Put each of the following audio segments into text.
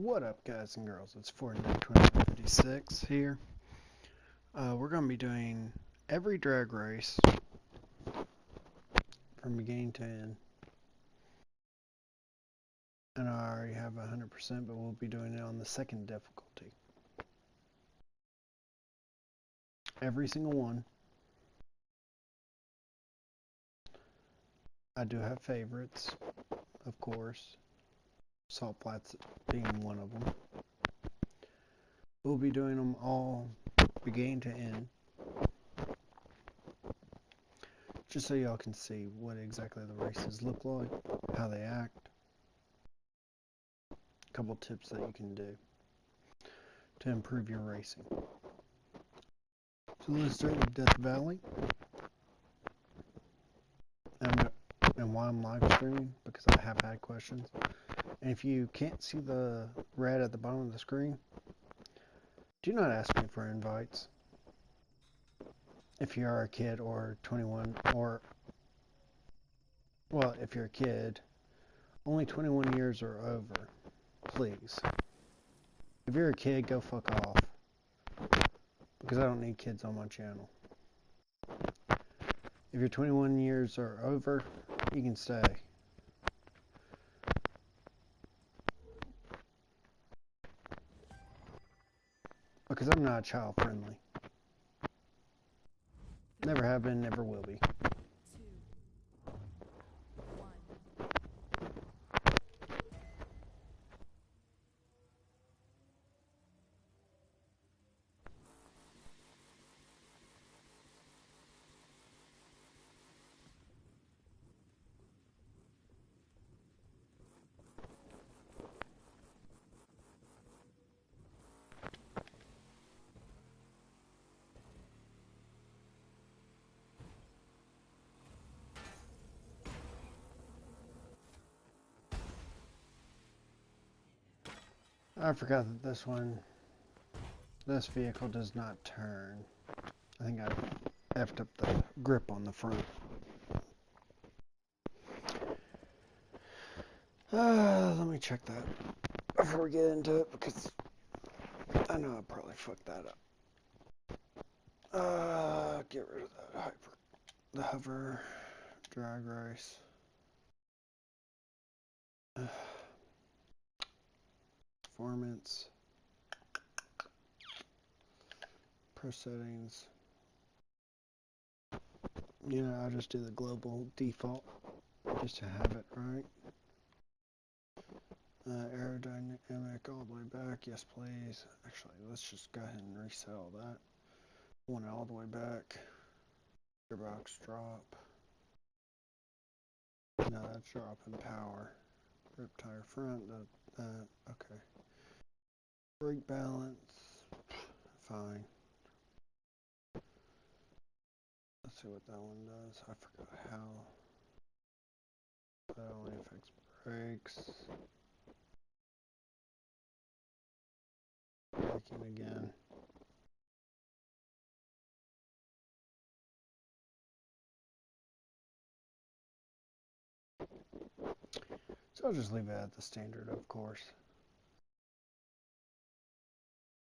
What up, guys and girls? It's 492056 here. We're going to be doing every drag race from beginning to end. And I already have 100%, but we'll be doing it on the second difficulty. Every single one. I do have favorites, of course. Salt Flats being one of them. We'll be doing them all beginning to end. Just so y'all can see what exactly the races look like, how they act. A couple tips that you can do to improve your racing. So let's start with Death Valley. And why I'm live streaming, because I have had questions. And if you can't see the red at the bottom of the screen, do not ask me for invites. If you are a kid or 21 or, well, if you're a kid, only 21 years or over, please. If you're a kid, go fuck off. Because I don't need kids on my channel. If you're 21 years or over, you can stay. Because I'm not child friendly. Never have been, never will be. I forgot that this vehicle does not turn. I think I effed up the grip on the front. Let me check that before we get into it, because I know I probably fucked that up. Get rid of that the hover, drag race. Performance. Pro settings. You know, I'll just do the global default just to have it right. Aerodynamic all the way back. Yes, please. Actually, let's just go ahead and reset all that. Want it all the way back. Gearbox drop. No, that's drop in power. Grip tire front. Okay. Brake balance. Fine. Let's see what that one does. I forgot how. That only affects brakes. Braking again. So I'll just leave it at the standard, of course.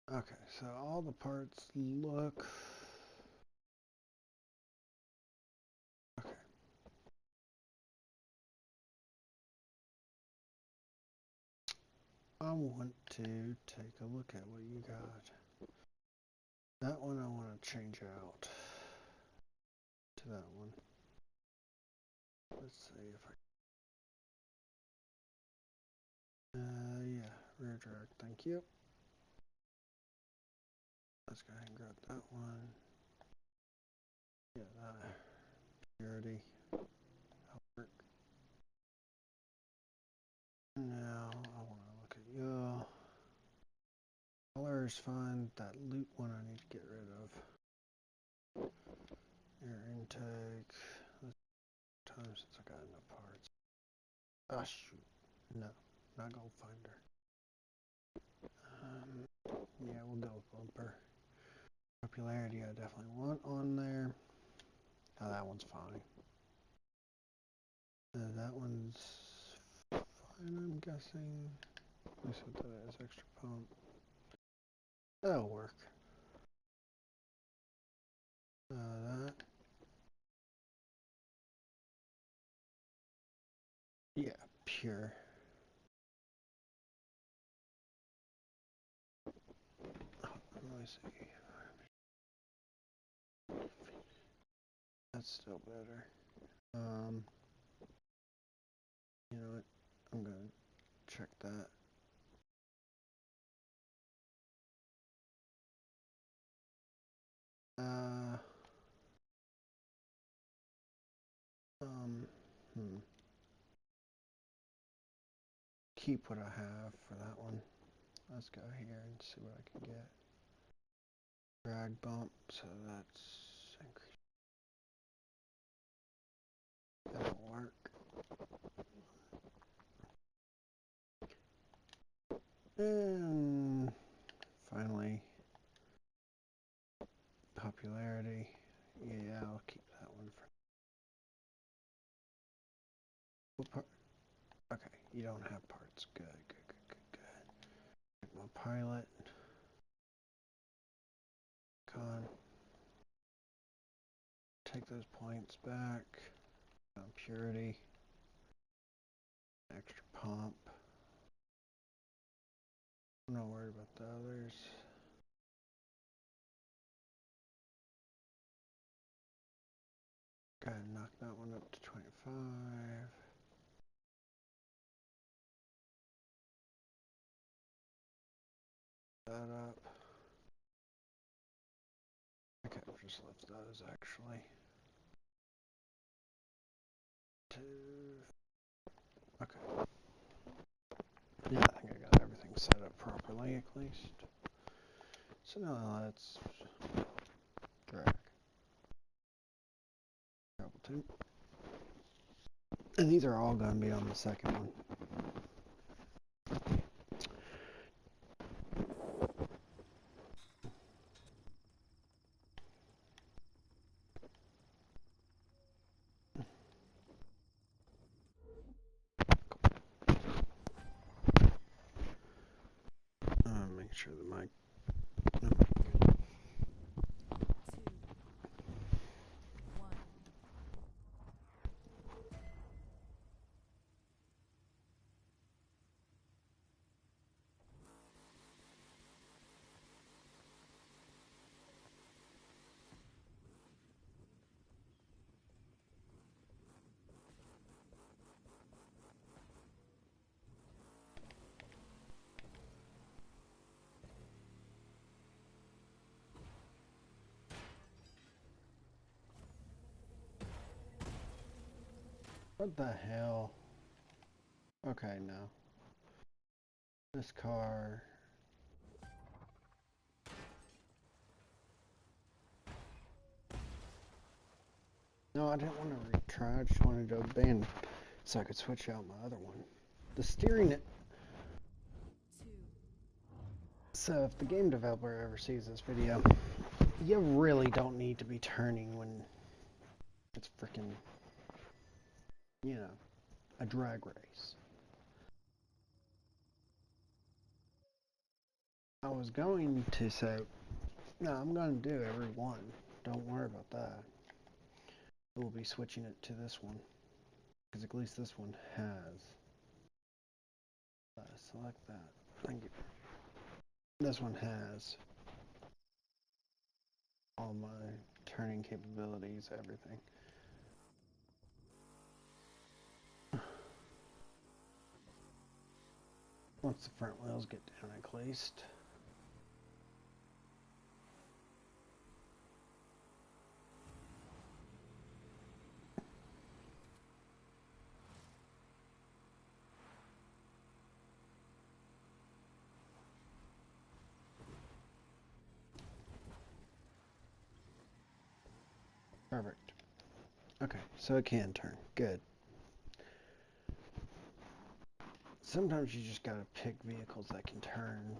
Okay, so all the parts look... Okay. I want to take a look at what you got. That one I want to change out to that one. Let's see if I... yeah, rear drag, thank you. Let's go ahead and grab that one. Yeah, that. Purity. Work. Now, I want to look at you. Color is fine. That loot one I need to get rid of. Air intake. Time since I got enough parts. Ah, shoot. No, not Gold Finder. Yeah, we'll go with bumper. Popularity I definitely want on there. Oh, that one's fine. That one's fine, I'm guessing. Let's see what that is. Extra pump. That'll work. That. Yeah, pure. Oh, let me see. That's still better. You know what? I'm gonna check that. Uh, hmm. Keep what I have for that one. Let's go here and see what I can get. Drag bump, so that's increase. That'll work. And finally, popularity. Yeah, I'll keep that one for. What part? Okay, you don't have parts. Good, good, good, good, good. My pilot. Con. Take those points back. Purity. Extra pump. I'm not worried about the others. Go ahead and knock that one up to 25. That up. I could have just left those actually. 2. Okay. Yeah, I think I got everything set up properly at least. So now let's drag. Travel 2. And these are all going to be on the second one. Make sure the mic. What the hell? Okay, no. This car. No, I didn't want to retry. I just wanted to abandon so I could switch out my other one. The steering. So if the game developer ever sees this video, you really don't need to be turning when it's freaking, a drag race. I was going to say, no, I'm going to do every one. Don't worry about that. We'll be switching it to this one. Because at least this one has. Select that. Thank you. This one has all my turning capabilities, everything. Once the front wheels get down at least. Perfect. Okay, so it can turn. Good. Sometimes you just gotta pick vehicles that can turn.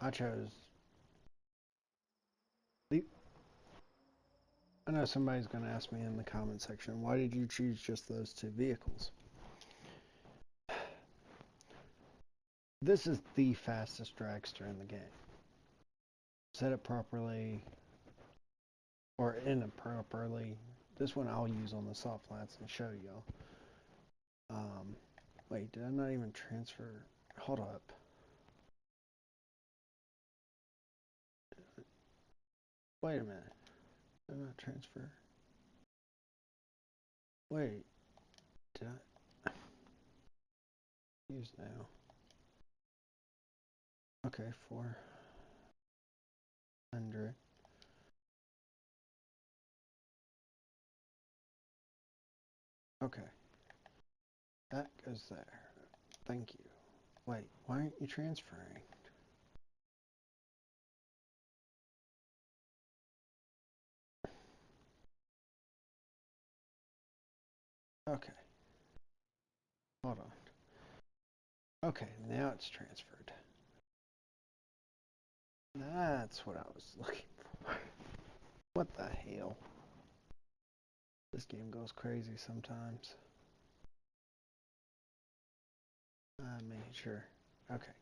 I chose. I know somebody's gonna ask me in the comment section, why did you choose just those 2 vehicles? This is the fastest dragster in the game. Set it properly or improperly. This one I'll use on the soft flats and show y'all. Wait, did I not even transfer? Hold up. Wait a minute. Did I not transfer? Wait, did I use now? Okay, 400. Okay, that goes there. Thank you. Wait, why aren't you transferring? Okay, hold on. Okay, now it's transferred. That's what I was looking for. What the hell? This game goes crazy sometimes. I made sure. Okay,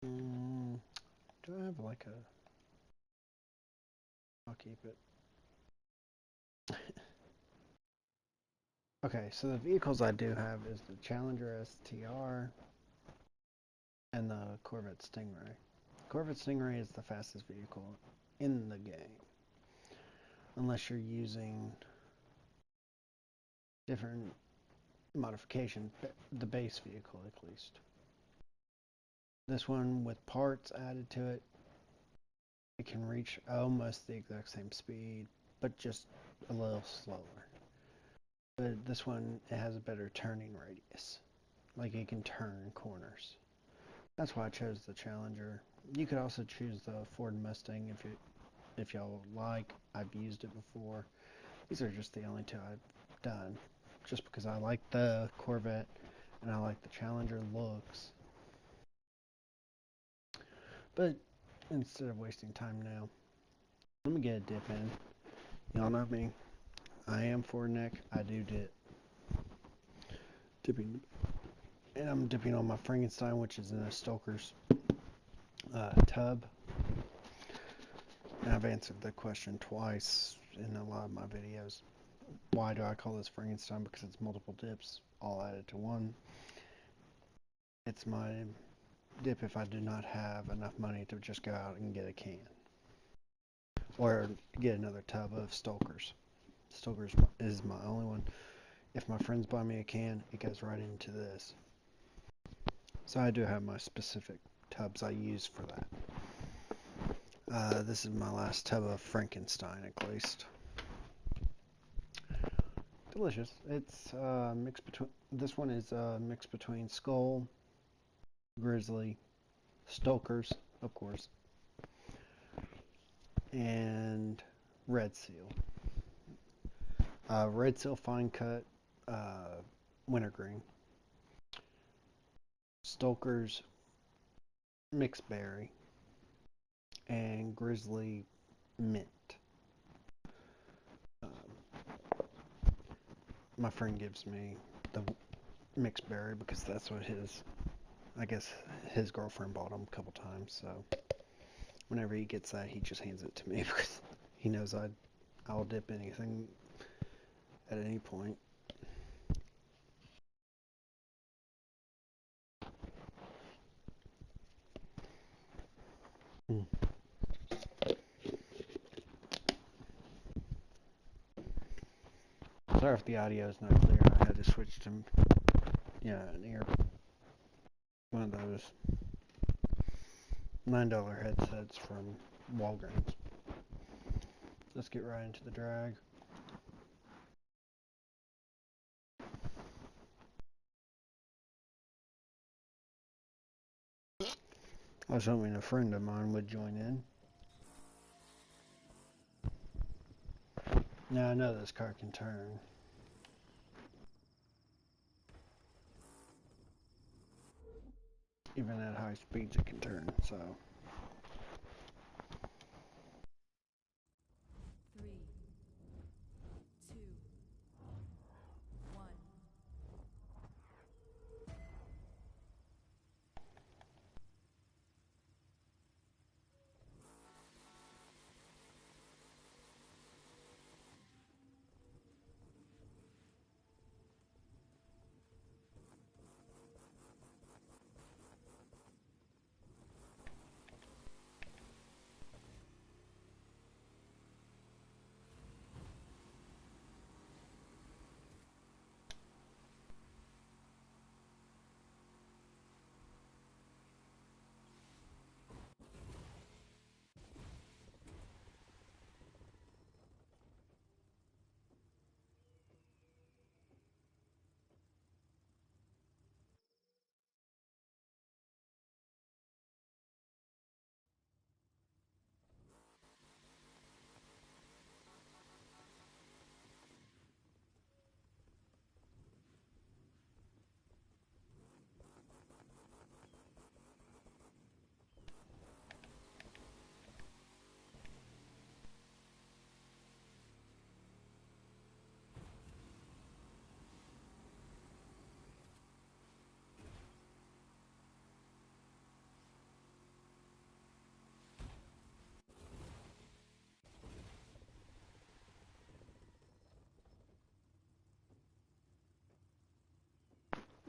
good. Do I have like a... I'll keep it. Okay, so the vehicles I do have is the Challenger STR and the Corvette Stingray. Corvette Stingray is the fastest vehicle in the game, unless you're using different modification, the base vehicle at least. This one with parts added to it, it can reach almost the exact same speed, but just a little slower. But this one, it has a better turning radius. Like it can turn corners. That's why I chose the Challenger. You could also choose the Ford Mustang if y'all like. I've used it before. These are just the only two I've done. Just because I like the Corvette and I like the Challenger looks. But instead of wasting time now, let me get a dip in. Y'all know me. I am Ford Neck. I do dip. Dipping. And I'm dipping on my Frankenstein, which is in a Stoker's tub. And I've answered the question twice in a lot of my videos. Why do I call this Frankenstein? Because it's multiple dips all added to one. It's my dip if I do not have enough money to just go out and get a can. Or get another tub of Stoker's. Stoker's is my only one. If my friends buy me a can, it goes right into this. So I do have my specific tubs I use for that. This is my last tub of Frankenstein, at least. Delicious. It's mixed between. This one is a mix between Skull, Grizzly, Stoker's, of course, and Red Seal. Red Seal Fine Cut, Wintergreen. Stoker's Mixed Berry, and Grizzly Mint. My friend gives me the mixed berry because that's what I guess his girlfriend bought him a couple times. So whenever he gets that, he just hands it to me because he knows I'll dip anything at any point. Mm. Sorry if the audio is not clear. I had to switch to one of those $9 headsets from Walgreens. Let's get right into the drag. I was hoping a friend of mine would join in. Now I know this car can turn. Even at high speeds it can turn, so. 3, 2, 1.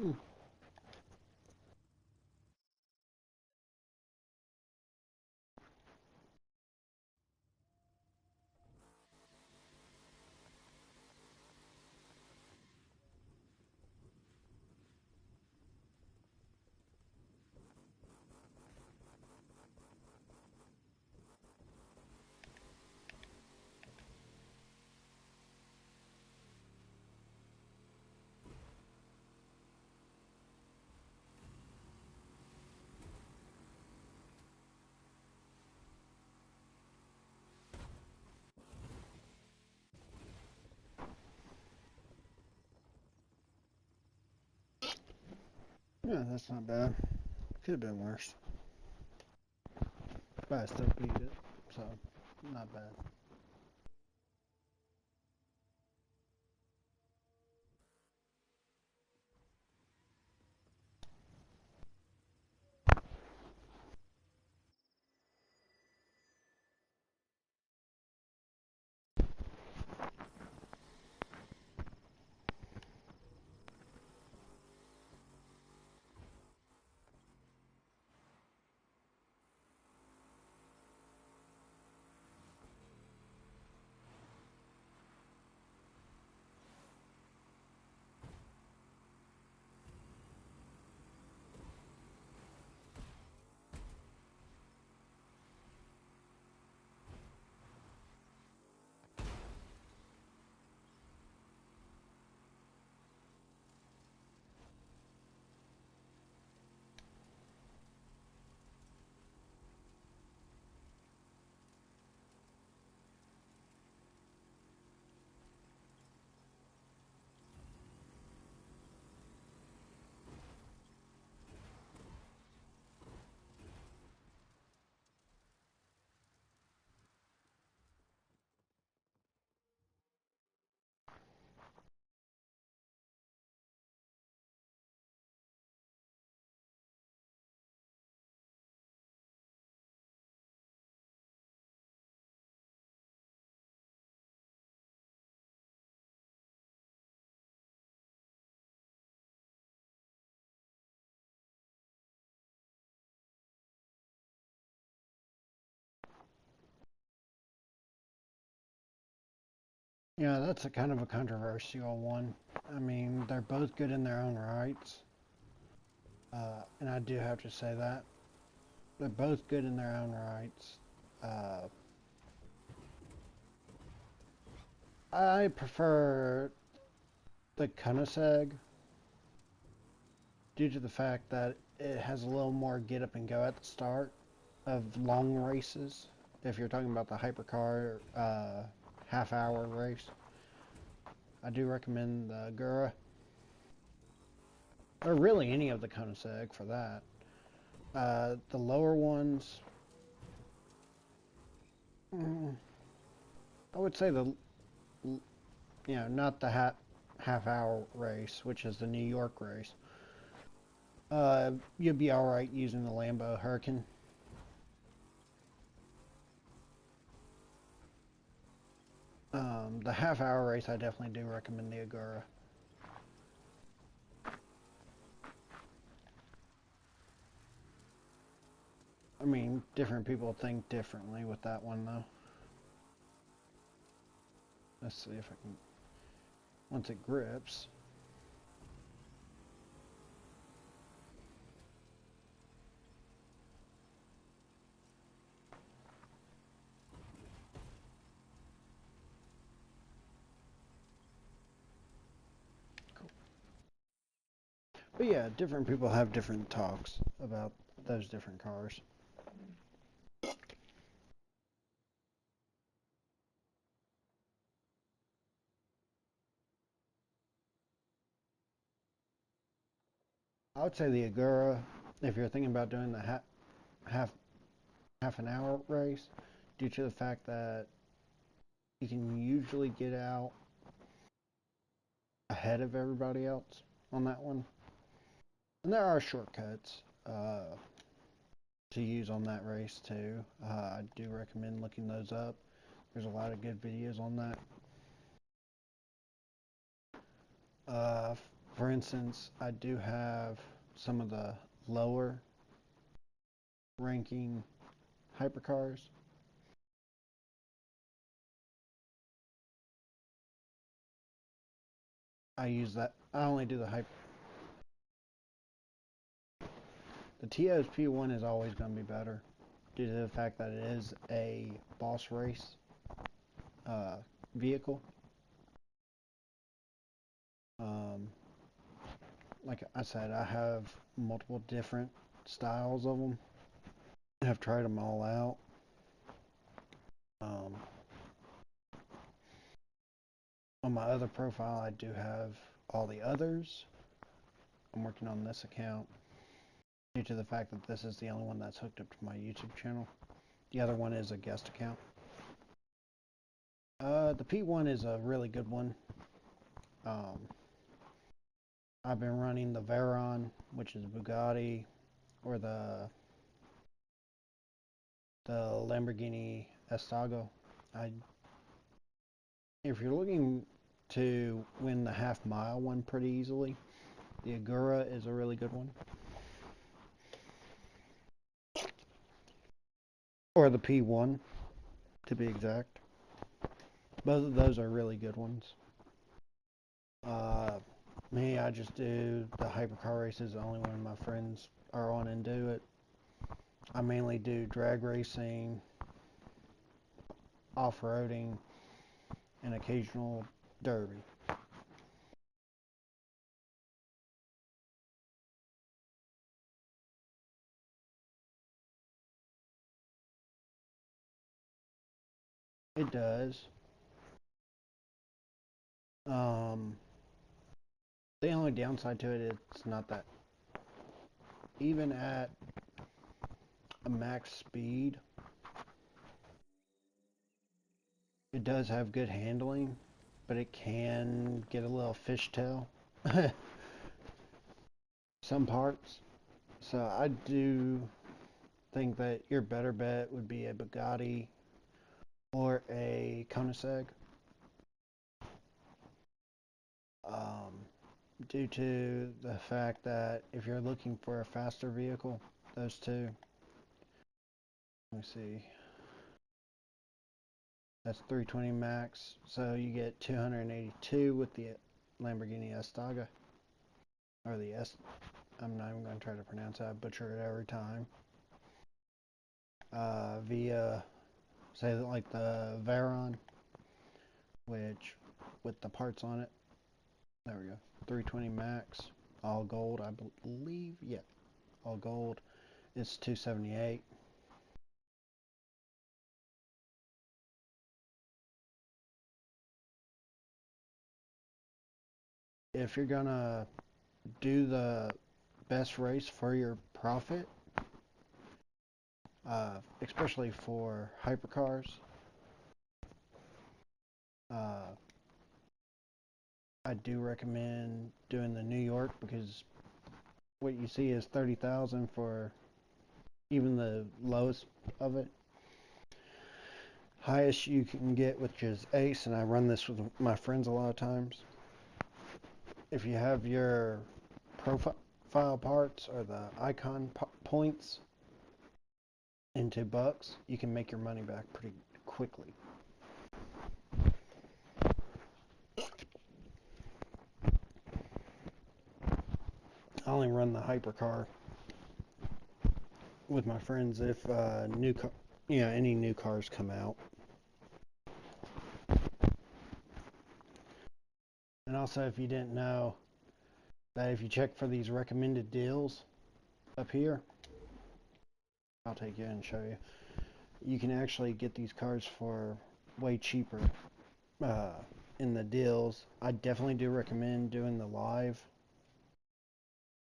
Mm. Yeah, that's not bad. Could have been worse. But I still beat it, so not bad. Yeah, that's a kind of a controversial one. I mean, they're both good in their own rights, and I do have to say that they're both good in their own rights. Uh, I prefer the Koenigsegg due to the fact that it has a little more get up and go at the start of long races. If you're talking about the hypercar half hour race, I do recommend the Gura, or really any of the Koenigsegg for that. The lower ones, mm, I would say not the half hour race, which is the New York race. You'd be all right using the Lambo Hurricane. The half hour race, I definitely do recommend the Agura. I mean, different people think differently with that one, though. Let's see if I can. Once it grips. Cool. But yeah, different people have different talks about those different cars. I would say the Agura, if you're thinking about doing the half half an hour race, due to the fact that you can usually get out ahead of everybody else on that one. And there are shortcuts to use on that race too. I do recommend looking those up. There's a lot of good videos on that. for instance, I do have some of the lower ranking hypercars. I use that. I only do the hyper. The TO's P1 is always going to be better due to the fact that it is a boss race uh, vehicle. Um, like I said, I have multiple different styles of them. I've tried them all out. Um, on my other profile, I do have all the others. I'm working on this account due to the fact that this is the only one that's hooked up to my YouTube channel. The other one is a guest account. The P1 is a really good one. Um, I've been running the Veyron, which is Bugatti, or the Lamborghini Estago. I, if you're looking to win the half mile one pretty easily, the Agura is a really good one. Or the P1, to be exact. Both of those are really good ones. Uh, Me, I just do the hypercar races only when my friends are on and do it. I mainly do drag racing, off-roading, and occasional derby. It does. Um, the only downside to it, it's not that. Even at a max speed, it does have good handling, but it can get a little fishtail some parts. So I do think that your better bet would be a Bugatti or a Koenigsegg. Um, Due to the fact that if you're looking for a faster vehicle, those two, let me see, that's 320 max. So you get 282 with the Lamborghini Estaga, or the S. I'm not even going to try to pronounce that. I butcher it every time. Via, say, like the Veyron, which with the parts on it, there we go, 320 max, all gold, I believe. Yeah, all gold. It's 278. If you're gonna do the best race for your profit, especially for hypercars. Uh, I do recommend doing the New York because what you see is 30,000 for even the lowest of it. Highest you can get, which is Ace, and I run this with my friends a lot of times. If you have your profile parts or the icon points into bucks, you can make your money back pretty quickly. I only run the hypercar with my friends if any new cars come out. And also, if you didn't know, that if you check for these recommended deals up here, I'll take you in and show you. You can actually get these cars for way cheaper uh, in the deals. I definitely do recommend doing the live,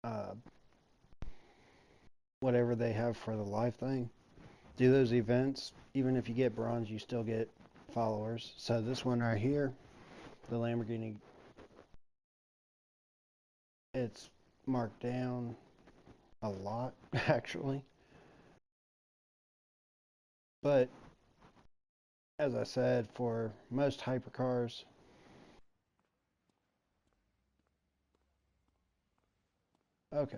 uh, whatever they have for the live thing. Do those events. Even if you get bronze, you still get followers. So this one right here, the Lamborghini, it's marked down a lot actually, but as I said, for most hypercars, Okay.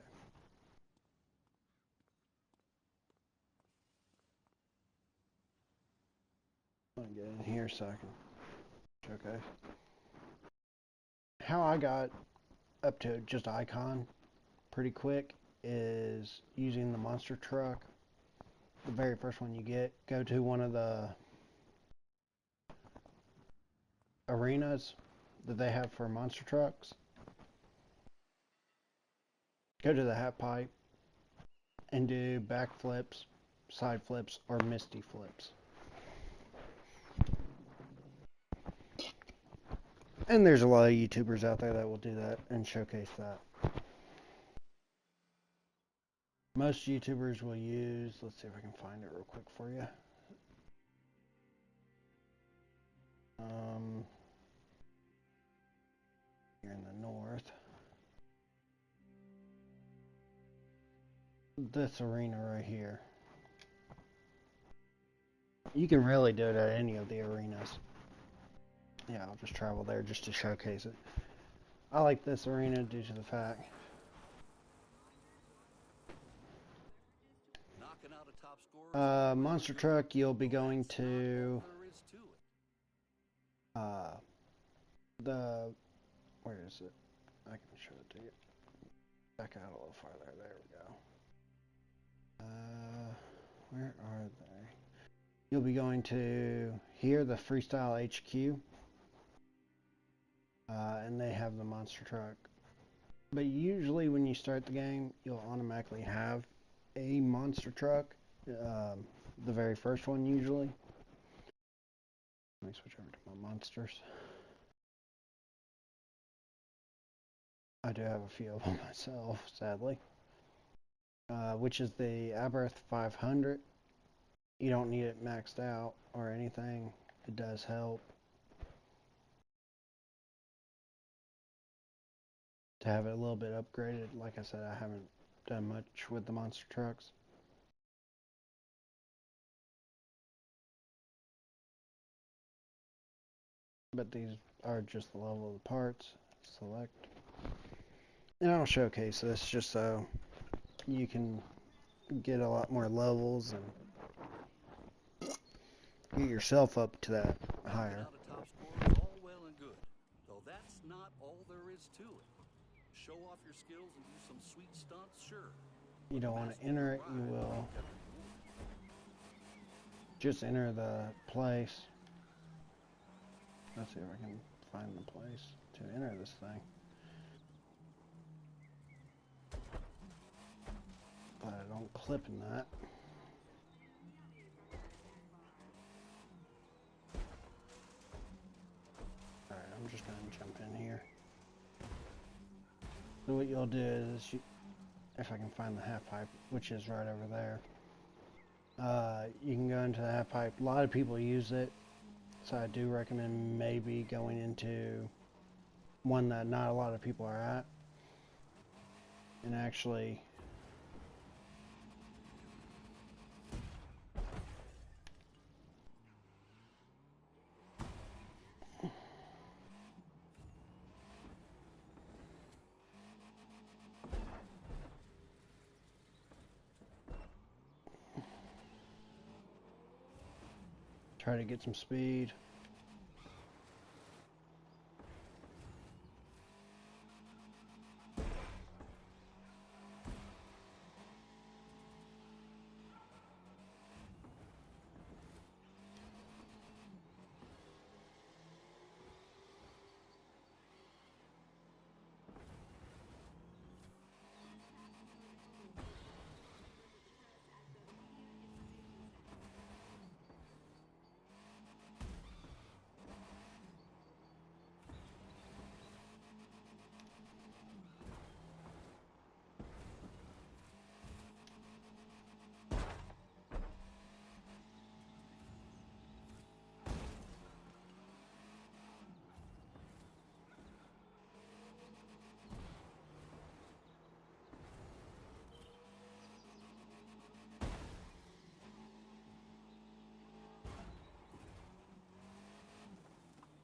Let me get in here so I can. Okay. How I got up to just icon pretty quick is using the monster truck. The very first one you get, go to one of the arenas that they have for monster trucks. Go to the half pipe and do back flips, side flips, or misty flips. And there's a lot of YouTubers out there that will do that and showcase that. Most YouTubers will use, let's see if I can find it real quick for you. Here in the north. This arena right here. You can really do it at any of the arenas. Yeah, I'll just travel there just to showcase it. I like this arena due to the fact monster truck, you'll be going to the, where is it? I can show it to you. Back out a little farther. There we go. Where are they? You'll be going to here, the Freestyle HQ, and they have the monster truck. But usually when you start the game, you'll automatically have a monster truck. The very first one usually. Let me switch over to my monsters. I do have a few of them myself, sadly. Which is the Aberth 500. You don't need it maxed out or anything. It does help to have it a little bit upgraded. Like I said, I haven't done much with the monster trucks. But these are just the level of the parts. Select. And I'll showcase this just so you can get a lot more levels and get yourself up to that higher. All well and good, though that's not all there is to it. Show off your skills and do some sweet stunts, sure. You don't want to enter it, you will just enter the place. Let's see if I can find the place to enter this thing. But I don't clip in that. Alright, I'm just going to jump in here. So what you'll do is, if I can find the half pipe, which is right over there, you can go into the half pipe. A lot of people use it, so I do recommend maybe going into one that not a lot of people are at, and actually try to get some speed.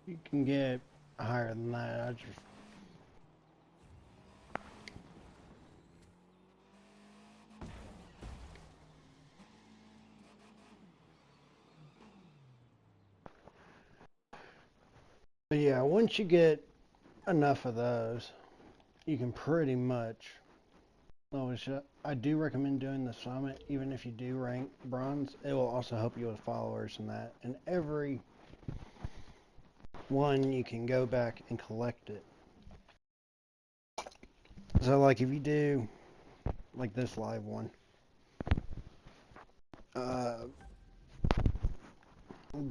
You can get higher than that. But yeah, once you get enough of those, you can pretty much. I do recommend doing the summit, even if you do rank bronze. It will also help you with followers and that. And every one you can go back and collect it. So, like if you do like this live one, uh,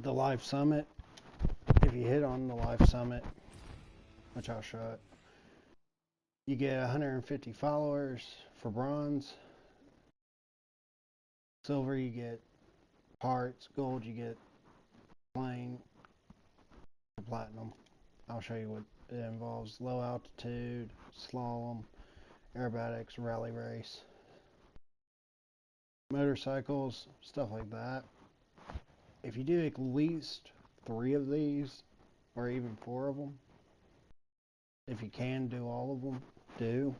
the live summit. If you hit on the live summit, which I'll show it, you get 150 followers for bronze. Silver, you get parts. Gold, you get plain. Platinum, I'll show you what it involves. Low altitude, slalom, aerobatics, rally race, motorcycles, stuff like that. If you do at least 3 of these, or even 4 of them, if you can do all of them, do.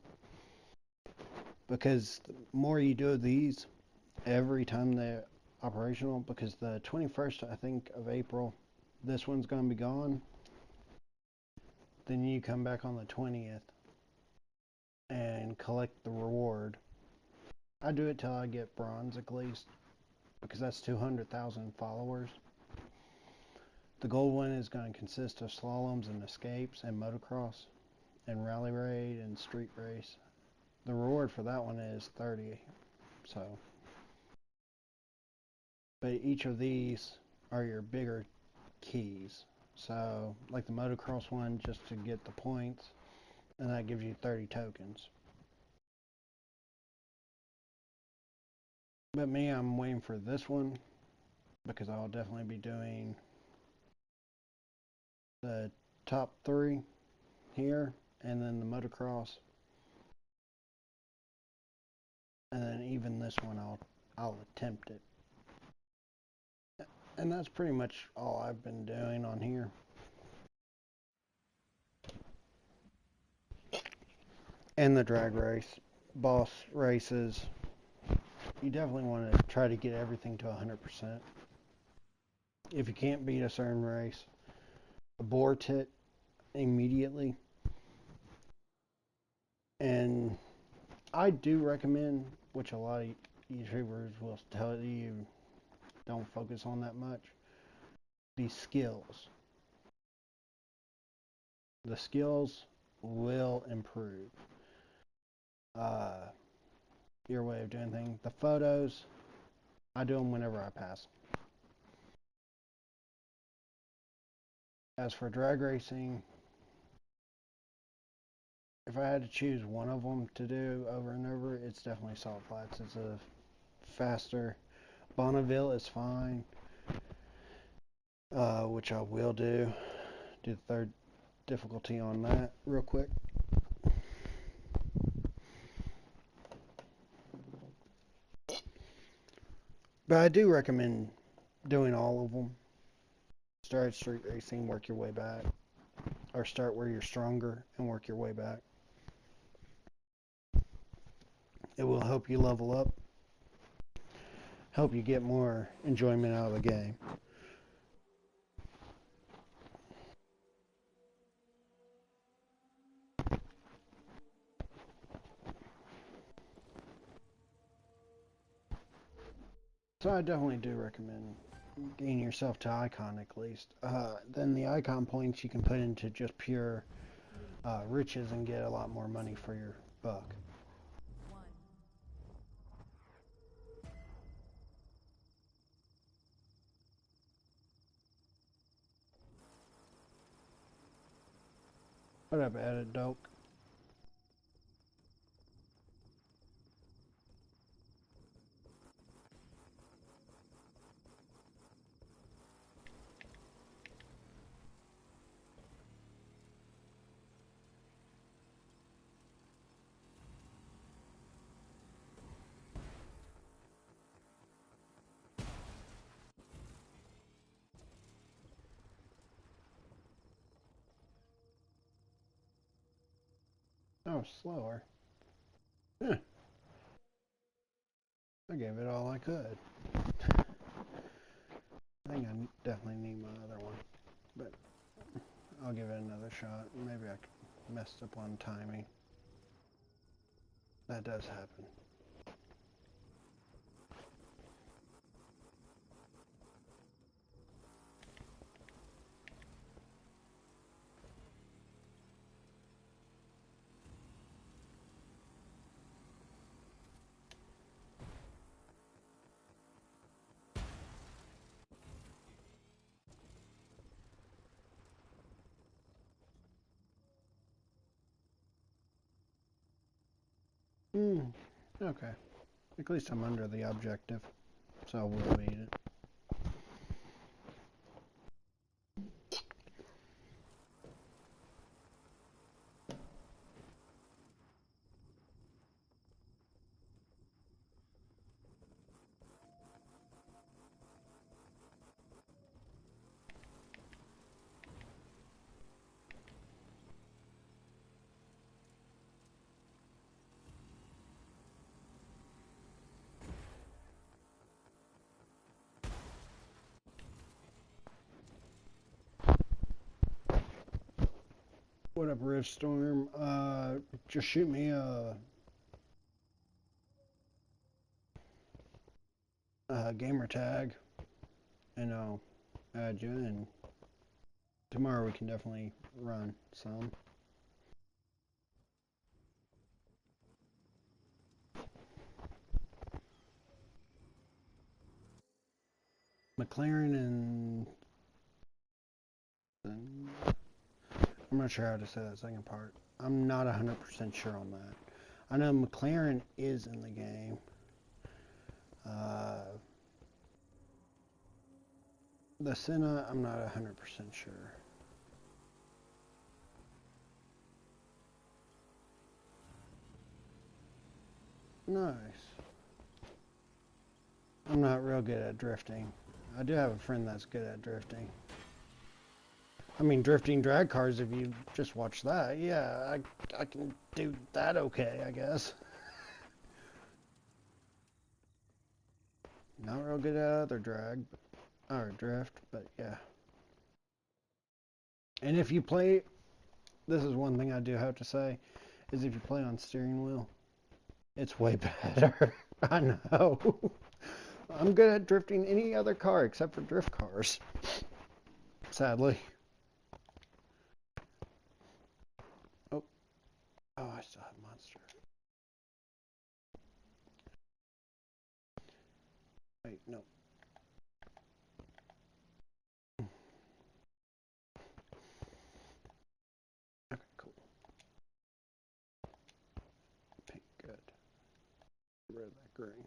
Because the more you do of these, every time they're operational, because the 21st, I think, of April, this one's going to be gone. Then you come back on the 20th and collect the reward. I do it till I get bronze at least, because that's 200,000 followers. The gold one is going to consist of slaloms and escapes and motocross and rally raid and street race. The reward for that one is 30. So, but each of these are your bigger keys. So, like the motocross one, just to get the points, and that gives you 30 tokens. But me, I'm waiting for this one because I'll definitely be doing the top 3 here, and then the motocross, and then even this one I'll attempt it. And that's pretty much all I've been doing on here. And the drag race, boss races, you definitely want to try to get everything to 100%. If you can't beat a certain race, abort it immediately. And I do recommend, which a lot of YouTubers will tell you don't focus on that much, these skills. The skills will improve uh, your way of doing things. The photos, I do them whenever I pass. As for drag racing, if I had to choose one of them to do over and over, it's definitely Salt Flats. It's a faster. Bonneville is fine, which I will do. Do the third difficulty on that real quick. But I do recommend doing all of them. Start at street racing, work your way back, or start where you're stronger and work your way back. It will help you level up, help you get more enjoyment out of the game. So I definitely do recommend getting yourself to icon at least. Then the icon points you can put into just pure riches and get a lot more money for your buck. What up, Edit Doke? Oh, slower. Huh. I gave it all I could. I think I definitely need my other one, but I'll give it another shot. Maybe I messed up on timing. That does happen. Okay. At least I'm under the objective, so we'll beat it. What up, Riftstorm? Just shoot me a gamer tag, and I'll add you. And tomorrow we can definitely run some. McLaren and I'm not sure how to say that second part. I'm not 100% sure on that. I know McLaren is in the game. The Senna, I'm not 100% sure. Nice. I'm not real good at drifting. I do have a friend that's good at drifting. I mean, drifting drag cars, if you just watch that, yeah, I can do that okay, I guess. Not real good at other drag, or drift, but yeah. And if you play, this is one thing I do have to say, is if you play on steering wheel, it's way better. I know. I'm good at drifting any other car except for drift cars, sadly. Oh, oh, I still have Monster. Wait, no. Okay, cool. Pink, good. Get rid of that green.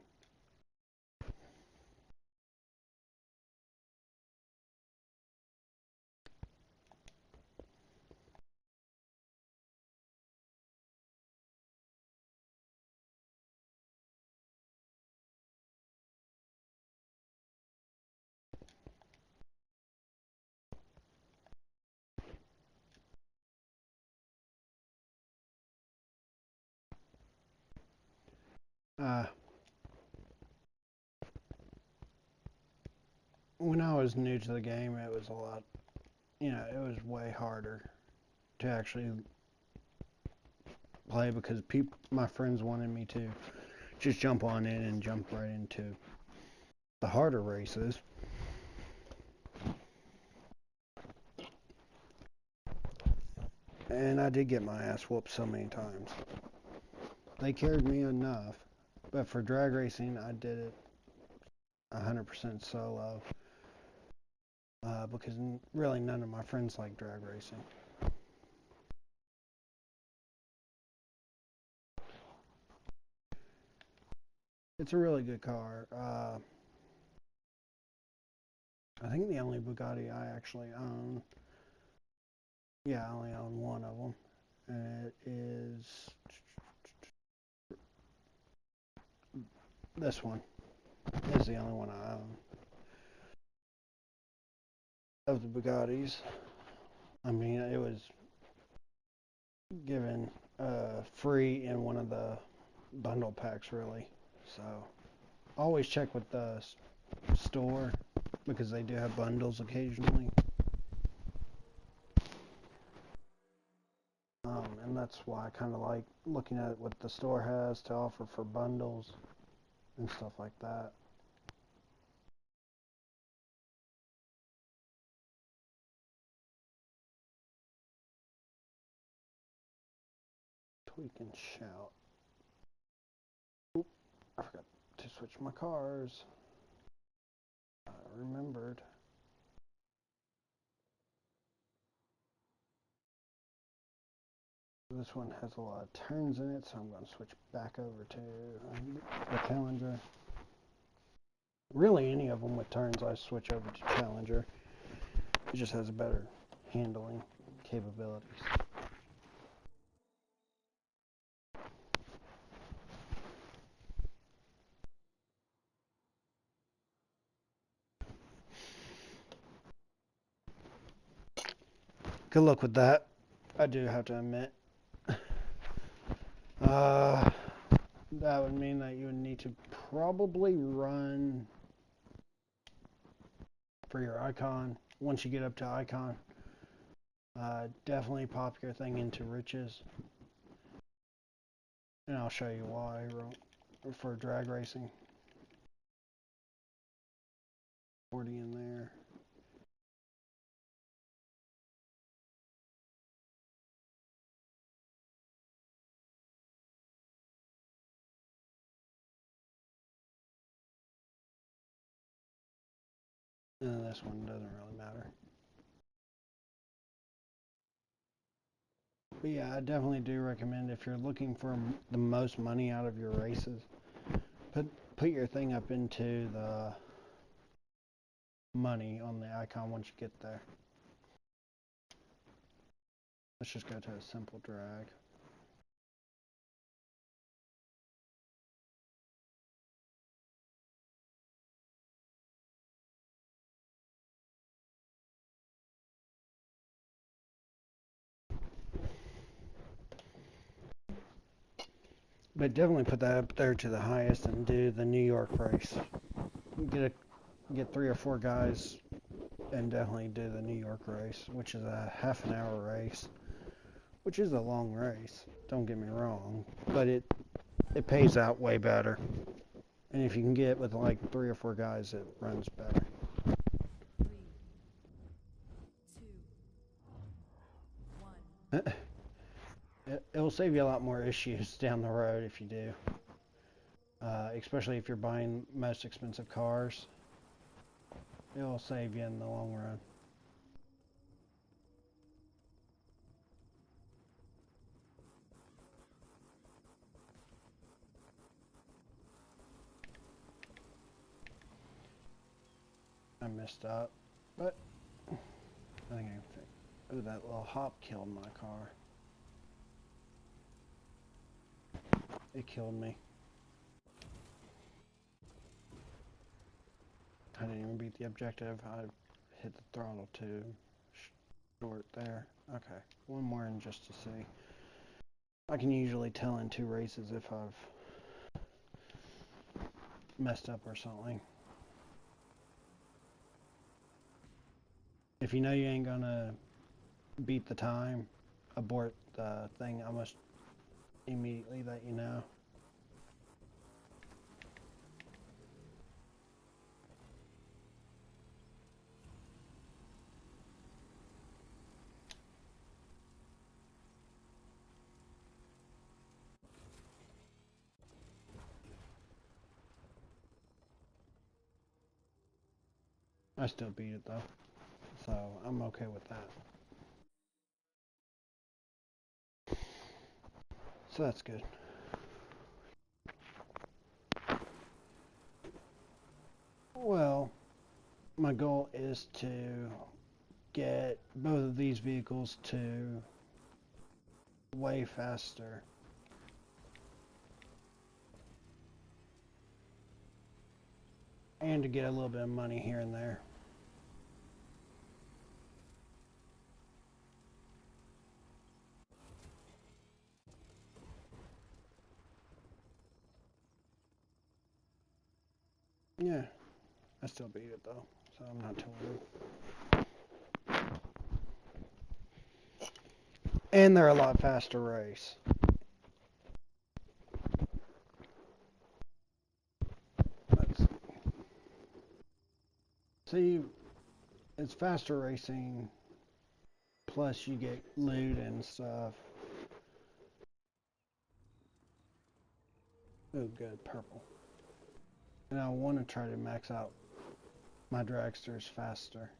Uh, when I was new to the game, it was a lot, it was way harder to actually play because my friends wanted me to just jump on in and jump right into the harder races. And I did get my ass whooped so many times. They carried me enough, but for drag racing, I did it 100% solo because really none of my friends like drag racing. It's a really good car. I think the only Bugatti I actually own, yeah, I only own one of them, and it is this one. Is the only one I own of the Bugattis. I mean, it was given free in one of the bundle packs, really. So always check with the store because they do have bundles occasionally. and that's why I kind of like looking at what the store has to offer for bundles and stuff like that. Tweak and shout. Oop, I forgot to switch my cars. I remembered. This one has a lot of turns in it, so I'm going to switch back over to the Challenger. Really, any of them with turns, I switch over to Challenger. It just has better handling capabilities. Good luck with that. I do have to admit. That would mean that you would need to probably run for your icon. Once you get up to icon, definitely pop your thing into riches. And I'll show you why for drag racing. 40 in there. And this one doesn't really matter. But yeah, I definitely do recommend if you're looking for the most money out of your races, put your thing up into the money on the icon once you get there. Let's just go to a simple drag. But definitely put that up there to the highest and do the New York race. Get 3 or 4 guys and definitely do the New York race, which is a half an hour race, which is a long race. Don't get me wrong, but it pays out way better. And if you can get with like 3 or 4 guys, it runs better. 3, 2, 1. It will save you a lot more issues down the road if you do. Especially if you're buying most expensive cars. It will save you in the long run. I messed up, but I think I can fix. Ooh, that little hop killed my car. It killed me. I didn't even beat the objective. I hit the throttle too short there. Okay, one more in just to see. I can usually tell in 2 races if I've messed up or something. If you know you ain't gonna beat the time, abort the thing. I must immediately let you know. I still beat it though, so I'm okay with that. So that's good. Well, my goal is to get both of these vehicles to way faster. And to get a little bit of money here and there. Yeah, I still beat it though, so I'm not too worried. And they're a lot faster race. Let's see. It's faster racing, plus you get loot and stuff. Oh, good, purple. And I want to try to max out my dragsters faster.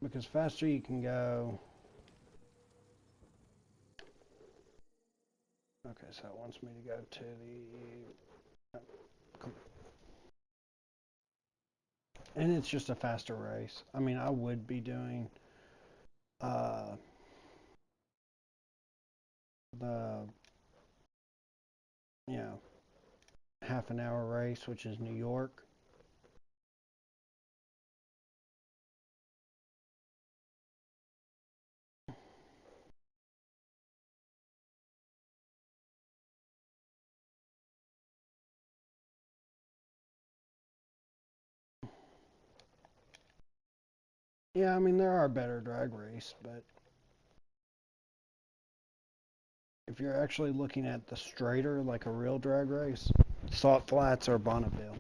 Because faster you can go. Okay, so it wants me to go to the... And it's just a faster race. I mean, I would be doing uh, the, you know, half an hour race, which is New York. Yeah, I mean, there are better drag race, but if you're actually looking at the straighter, like a real drag race, Salt Flats or Bonneville.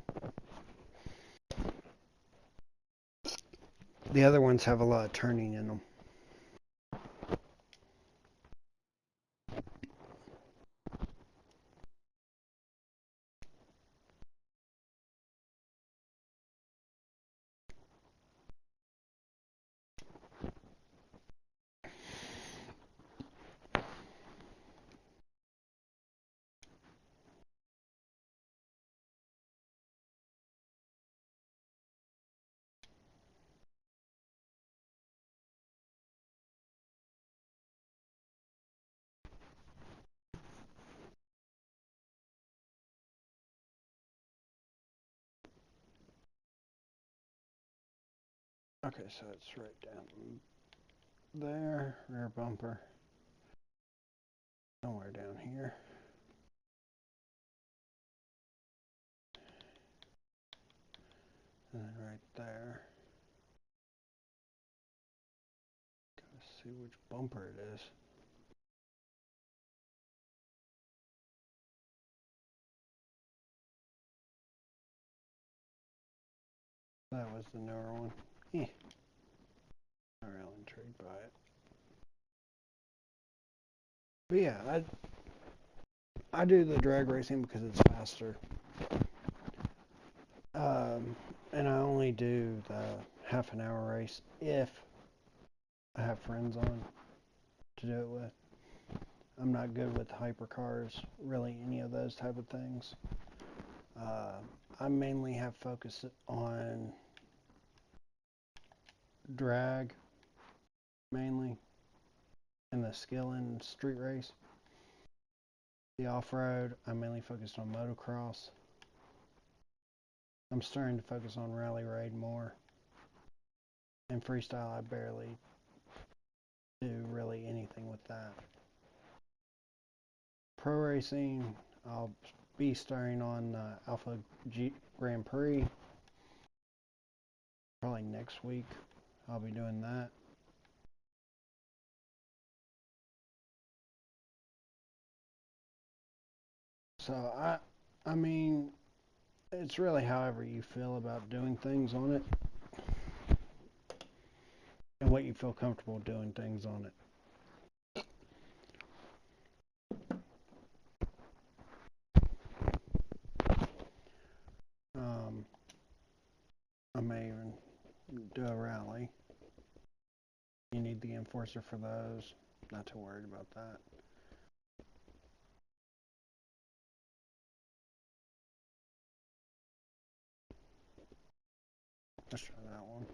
The other ones have a lot of turning in them. Okay, so it's right down there, rear bumper, somewhere down here. And then right there. Gotta see which bumper it is. That was the newer one. Eh, not real intrigued by it. But yeah, I do the drag racing because it's faster. And I only do the half an hour race if I have friends on to do it with. I'm not good with hypercars, really any of those type of things. Uh, I mainly have focused on drag, mainly, and the skill in street race. The off-road, I'm mainly focused on motocross. I'm starting to focus on rally raid more. And freestyle, I barely do really anything with that. Pro racing, I'll be starting on Alpha G Grand Prix. Probably next week, I'll be doing that. So I mean, it's really however you feel about doing things on it, and what you feel comfortable doing things on it. Um, I may even do a rally. You need the enforcer for those. Not too worried about that. Let's try that one.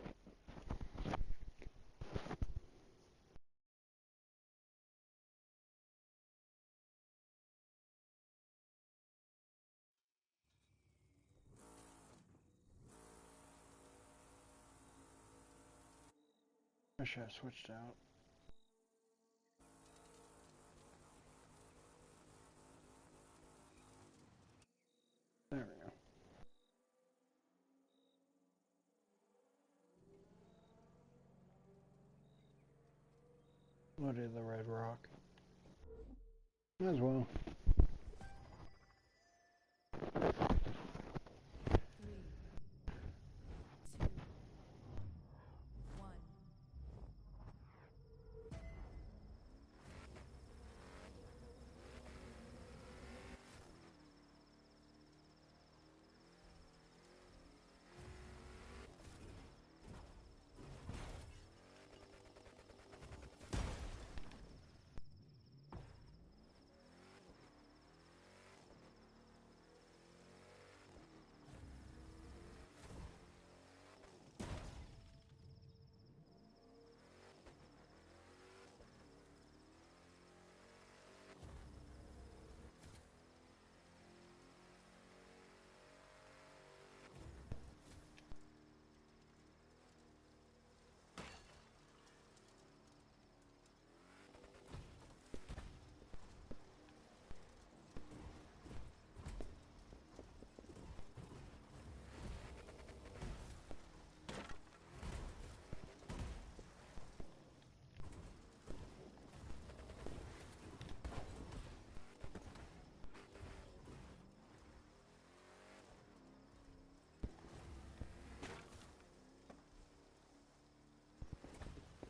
I should have switched out. There we go. What is the red rock? As well. 3, 2, 1.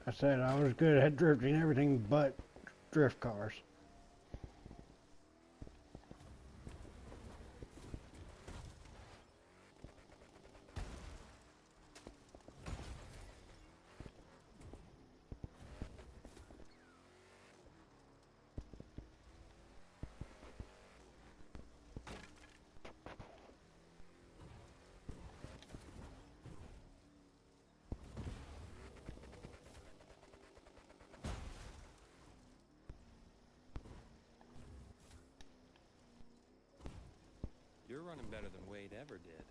I said I was good at drifting everything but drift cars. You're running better than Wade ever did.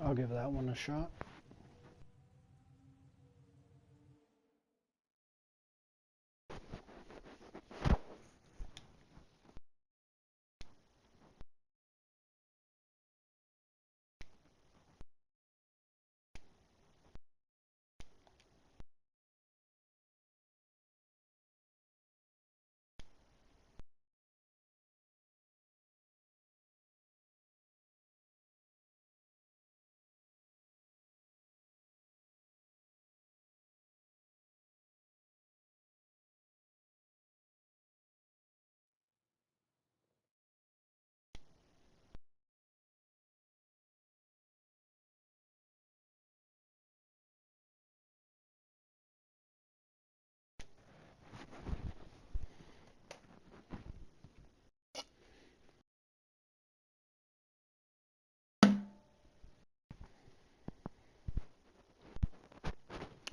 I'll give that one a shot.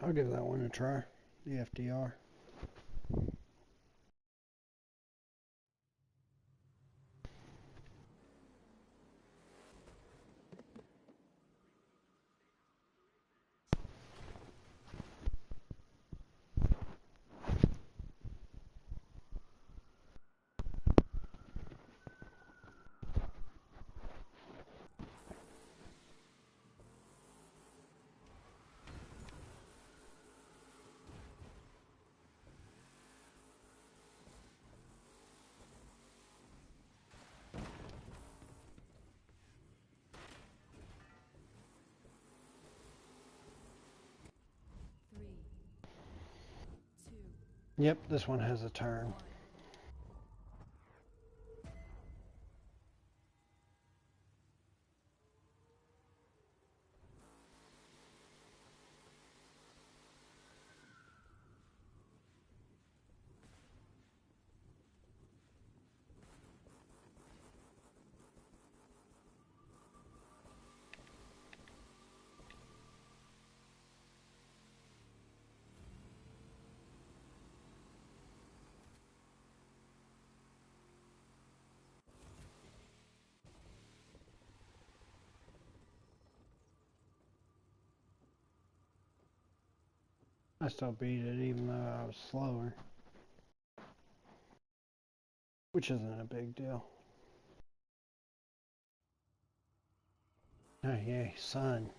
I'll give that one a try. The FDR. Yep, this one has a turn. 1. I still beat it even though I was slower, which isn't a big deal. Oh yay, sun.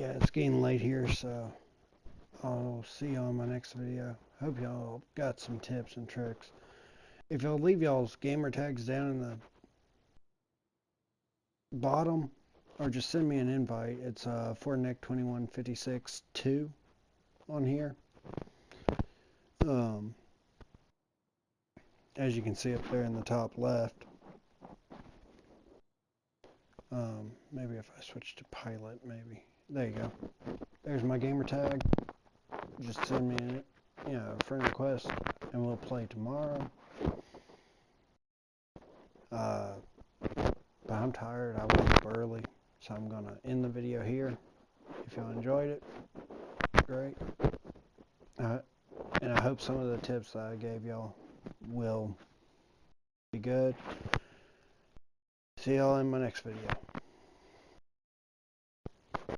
yeah, it's getting late here, so I'll see y'all in my next video. Hope y'all got some tips and tricks. If y'all leave y'all's gamer tags down in the bottom, or just send me an invite. It's Fortnite21562 on here. As you can see up there in the top left. Maybe if I switch to pilot, maybe. There you go. There's my gamer tag. Just send me a friend request, and we'll play tomorrow. But I'm tired. I woke up early, so I'm gonna end the video here. If y'all enjoyed it, great. And I hope some of the tips that I gave y'all will be good. See y'all in my next video.